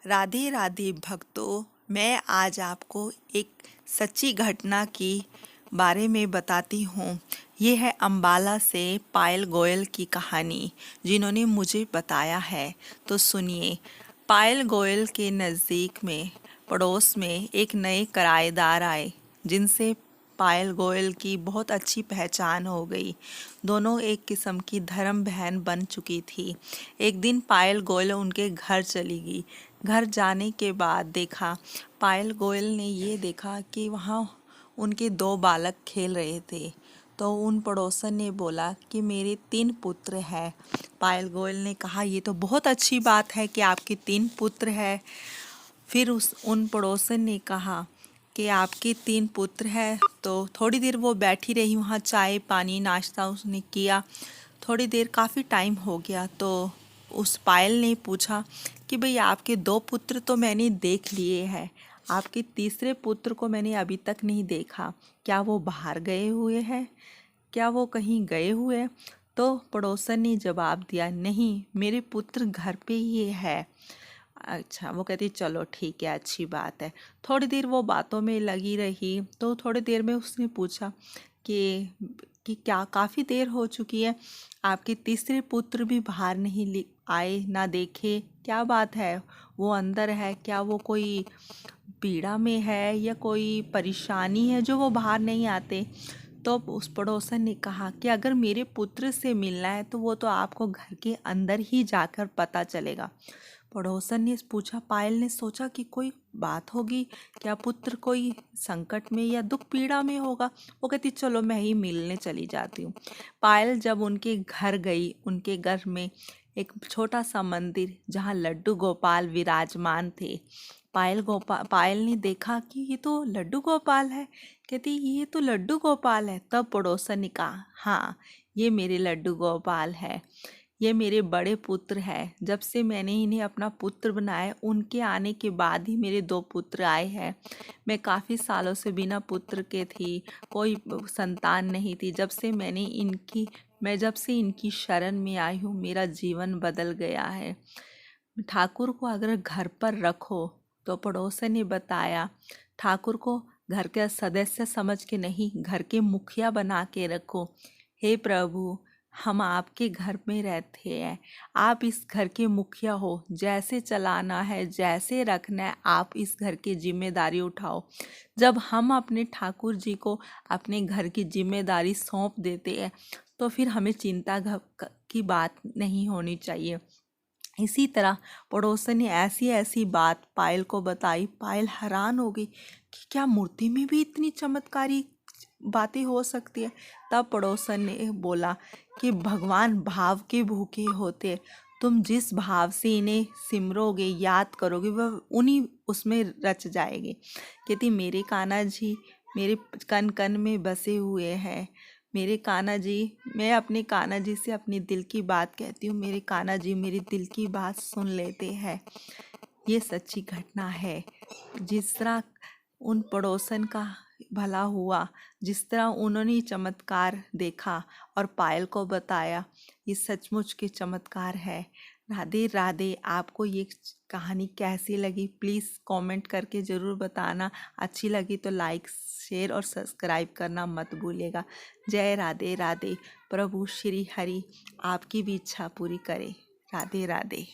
राधे राधे भक्तों, मैं आज आपको एक सच्ची घटना की बारे में बताती हूँ। ये है अंबाला से पायल गोयल की कहानी, जिन्होंने मुझे बताया है। तो सुनिए। पायल गोयल के नज़दीक में पड़ोस में एक नए किराएदार आए, जिनसे पायल गोयल की बहुत अच्छी पहचान हो गई। दोनों एक किस्म की धर्म बहन बन चुकी थी। एक दिन पायल गोयल उनके घर चली गई। घर जाने के बाद देखा, पायल गोयल ने ये देखा कि वहाँ उनके दो बालक खेल रहे थे। तो उन पड़ोसन ने बोला कि मेरे 3 पुत्र हैं। पायल गोयल ने कहा, ये तो बहुत अच्छी बात है कि आपके 3 पुत्र हैं। फिर उन पड़ोसन ने कहा कि आपके 3 पुत्र हैं। तो थोड़ी देर वो बैठी रही वहाँ, चाय पानी नाश्ता उसने किया। थोड़ी देर काफ़ी टाइम हो गया तो उस पायल ने पूछा कि भाई, आपके 2 पुत्र तो मैंने देख लिए हैं, आपके तीसरे पुत्र को मैंने अभी तक नहीं देखा। क्या वो बाहर गए हुए हैं? क्या वो कहीं गए हुए हैं? तो पड़ोसन ने जवाब दिया, नहीं, मेरे पुत्र घर पे ही है। अच्छा, वो कहती चलो ठीक है, अच्छी बात है। थोड़ी देर वो बातों में लगी रही। तो थोड़ी देर में उसने पूछा कि क्या काफ़ी देर हो चुकी है, आपके तीसरे पुत्र भी बाहर नहीं आए, ना देखे, क्या बात है? वो अंदर है क्या? वो कोई पीड़ा में है या कोई परेशानी है जो वो बाहर नहीं आते? तो उस पड़ोसन ने कहा कि अगर मेरे पुत्र से मिलना है तो वो तो आपको घर के अंदर ही जाकर पता चलेगा। पड़ोसन ने पूछा। पायल ने सोचा कि कोई बात होगी, क्या पुत्र कोई संकट में या दुख पीड़ा में होगा। वो कहती चलो मैं ही मिलने चली जाती हूँ। पायल जब उनके घर गई, उनके घर में एक छोटा सा मंदिर जहाँ लड्डू गोपाल विराजमान थे। पायल ने देखा कि ये तो लड्डू गोपाल है। कहती ये तो लड्डू गोपाल है। तब पड़ोसन ने कहा, हाँ, ये मेरे लड्डू गोपाल है। ये मेरे बड़े पुत्र हैं। जब से मैंने इन्हें अपना पुत्र बनाया, उनके आने के बाद ही मेरे 2 पुत्र आए हैं। मैं काफ़ी सालों से बिना पुत्र के थी, कोई संतान नहीं थी। मैं जब से इनकी शरण में आई हूँ, मेरा जीवन बदल गया है। ठाकुर को अगर घर पर रखो, तो पड़ोसन ने बताया, ठाकुर को घर का सदस्य समझ के नहीं, घर के मुखिया बना के रखो। हे प्रभु, हम आपके घर में रहते हैं, आप इस घर के मुखिया हो। जैसे चलाना है, जैसे रखना है, आप इस घर की जिम्मेदारी उठाओ। जब हम अपने ठाकुर जी को अपने घर की जिम्मेदारी सौंप देते हैं, तो फिर हमें चिंता की बात नहीं होनी चाहिए। इसी तरह पड़ोसन ने ऐसी ऐसी बात पायल को बताई। पायल हैरान हो गई कि क्या मूर्ति में भी इतनी चमत्कारी बातें हो सकती है। तब पड़ोसन ने बोला कि भगवान भाव के भूखे होते हैं। तुम जिस भाव से इन्हें सिमरोगे, याद करोगे, वह उन्हीं उसमें रच जाएगी। कहती मेरे कान्हा जी मेरे कन कन में बसे हुए हैं। मेरे कान्हा जी, मैं अपने कान्हा जी से अपनी दिल की बात कहती हूँ। मेरे कान्हा जी मेरी दिल की बात सुन लेते हैं। ये सच्ची घटना है। जिस तरह उन पड़ोसन का भला हुआ, जिस तरह उन्होंने चमत्कार देखा और पायल को बताया, ये सचमुच के चमत्कार है। राधे राधे। आपको ये कहानी कैसी लगी, प्लीज़ कमेंट करके ज़रूर बताना। अच्छी लगी तो लाइक शेयर और सब्सक्राइब करना मत भूलिएगा। जय राधे राधे। प्रभु श्री हरि आपकी भी इच्छा पूरी करे। राधे राधे।